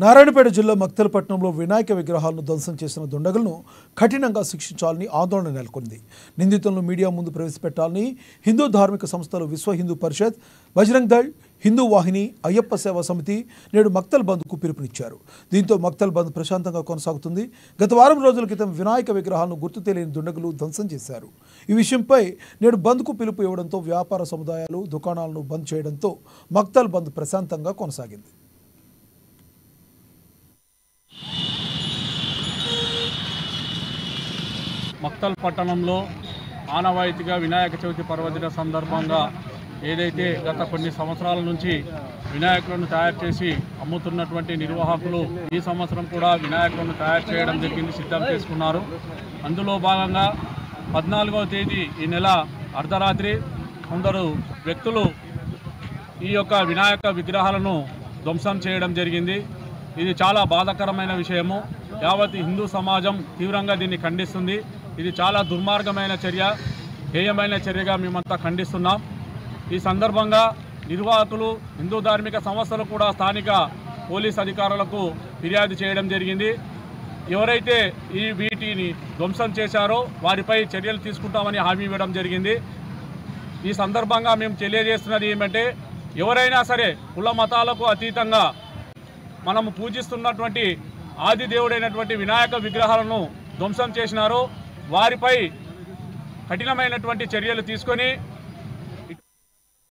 నారాయణపేట జిల్లా మక్తలపట్నంలో వినాయక విగ్రహాలను ధ్వంసం చేసిన దుండగులను కఠినంగా శిక్షించాలని ఆందోళన నెలకొంది. నిందితులను మీడియా ముందు ప్రవేశపెట్టాలని హిందూ ధార్మిక సంస్థలు విశ్వ హిందూ పరిషత్, బజరంగ్ దళ్, హిందూ వాహిని, అయ్యప్ప సేవా సమితి నేడు మక్తల్ బంద్కు పిలుపునిచ్చారు. దీంతో మక్తల్ బంద్ ప్రశాంతంగా కొనసాగుతుంది. గత వారం రోజుల క్రితం వినాయక విగ్రహాలను గుర్తు తెలియని దుండగులు ధ్వంసం చేశారు. ఈ విషయంపై నేడు బంద్కు పిలుపు ఇవ్వడంతో వ్యాపార సముదాయాలు, దుకాణాలను బంద్ చేయడంతో మక్తల్ బంద్ ప్రశాంతంగా కొనసాగింది. మక్తల్ పట్టణంలో ఆనవాయితీగా వినాయక చవితి పర్వదిన సందర్భంగా ఏదైతే గత కొన్ని సంవత్సరాల నుంచి వినాయకులను తయారు చేసి అమ్ముతున్నటువంటి నిర్వాహకులు ఈ సంవత్సరం కూడా వినాయకులను తయారు చేయడం జరిగింది, సిద్ధం చేసుకున్నారు. అందులో భాగంగా 14వ తేదీ ఈ నెల అర్ధరాత్రి కొందరు వ్యక్తులు ఈ యొక్క వినాయక విగ్రహాలను ధ్వంసం చేయడం జరిగింది. ఇది చాలా బాధాకరమైన విషయము. యావత్ హిందూ సమాజం తీవ్రంగా దీన్ని ఖండిస్తుంది. ఇది చాలా దుర్మార్గమైన చర్య, హేయమైన చర్యగా మేమంతా ఖండిస్తున్నాం. ఈ సందర్భంగా నిర్వాహకులు, హిందూ ధార్మిక సంస్థలు కూడా స్థానిక పోలీస్ అధికారులకు ఫిర్యాదు చేయడం జరిగింది. ఎవరైతే వీటిని ధ్వంసం చేశారో వారిపై చర్యలు తీసుకుంటామని హామీ ఇవ్వడం జరిగింది. ఈ సందర్భంగా మేము తెలియజేస్తున్నది ఏమంటే, ఎవరైనా సరే కుల మతాలకు అతీతంగా మనము పూజిస్తున్నటువంటి ఆది దేవుడైనటువంటి వినాయక విగ్రహాలను ధ్వంసం చేసినారో వారిపై కఠినమైనటువంటి చర్యలు తీసుకొని